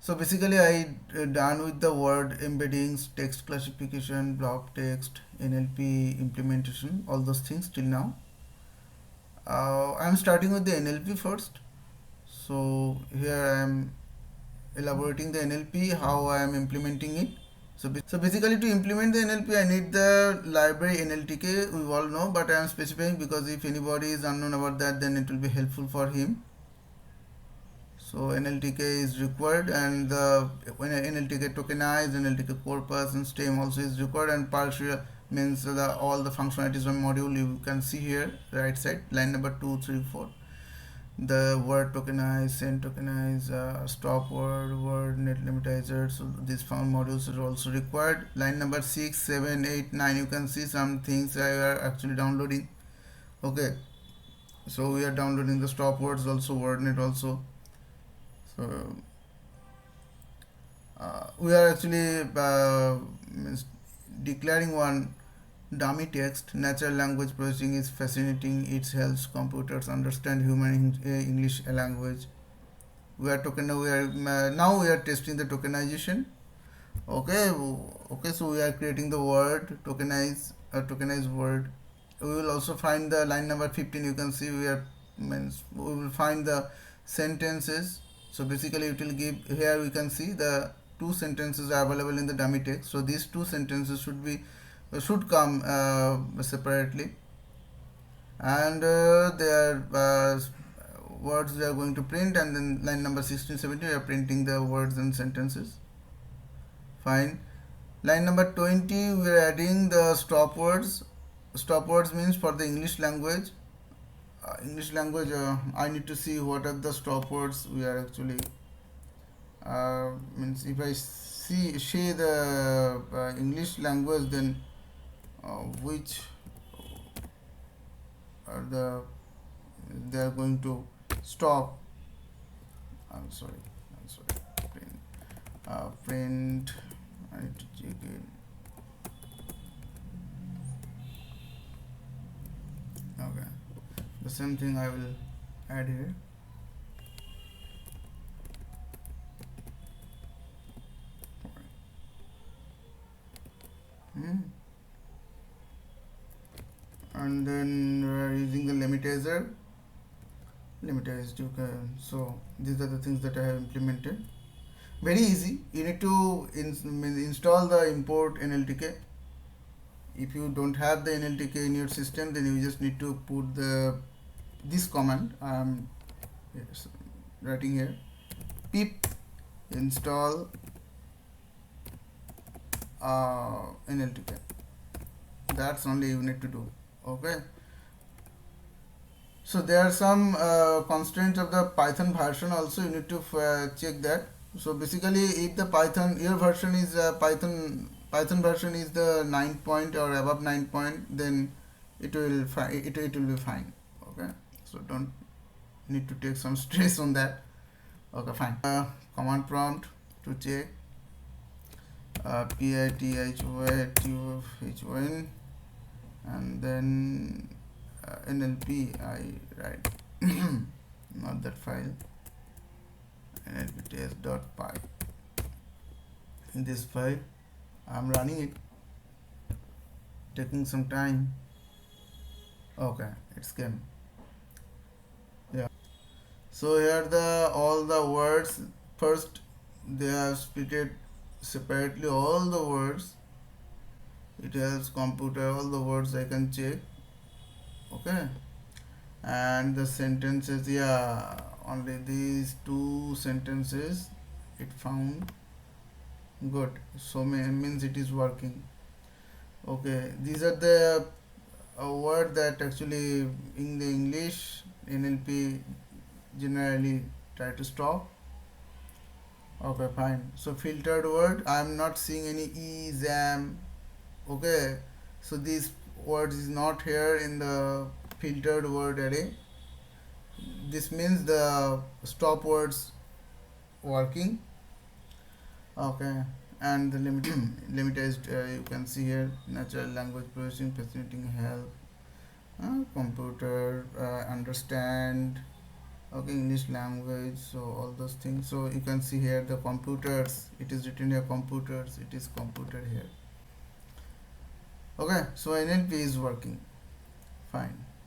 So basically I done with the word embeddings, text classification, block text, NLP implementation, all those things till now. I'm starting with the NLP first. So here I am elaborating the NLP, how I am implementing it. So basically to implement the NLP I need the library nltk, we all know, but I am specifying because if anybody is unknown about that, then it will be helpful for him. So nltk is required, and the when nltk tokenize, nltk corpus and stem also is required, and partial means all the functionalities of module you can see here right side, line number 2, 3, 4. The word tokenize, send tokenize, stopword, WordNetLemmatizer. So these found modules are also required. Line number 6, 7, 8, 9. You can see some things I are actually downloading. Okay, so we are downloading the stopwords also, WordNet also. So we are actually means declaring one dummy text. Natural language processing is fascinating. It helps computers understand human English language. Now we are testing the tokenization. Okay, okay. So we are creating the word tokenize, tokenized word. We will also find the line number 15. You can see we will find the sentences. So basically it will give, here we can see the two sentences are available in the dummy text. So these two sentences should come separately, and their words we are going to print, and then line number 16, 17 we are printing the words and sentences. Fine. Line number 20 we are adding the stopwords. Stopwords means for the English language. I need to see what are the stopwords we are actually means if I say the English language, then which are they are going to stop. I'm sorry. Print. I need to check it. Okay, the same thing I will add here. And then we are using the lemmatizer. So these are the things that I have implemented. Very easy. You need to install the import nltk. If you don't have the nltk in your system, then you just need to put this command writing here, pip install nltk. That's only you need to do. Okay, so there are some constraints of the Python version also, you need to check that. So basically if the your version is Python version is the 9 point or above 9 point, then it will be fine. Okay, so don't need to take some stress on that. Okay, fine. Command prompt to check PITHON, and then NLP I write not that file, nlp.test.py. in this file I'm running it, taking some time. Okay, it's came. Yeah, so here all the words first they have splitted separately all the words. It helps computer all the words I can check. Okay, and the sentences, yeah, only these two sentences it found. Good, so means it is working. Okay, these are the word that actually in the English NLP generally try to stop. Okay, fine. So filtered word, I am not seeing any e, zam. Okay, so these words is not here in the filtered word array. This means the stop words working. Okay, and the limited you can see here, natural language processing, fascinating help, computer understand. Okay, English language, so all those things. So you can see here the computers, it is written here computers, it is computer here. Okay, so NLP is working fine.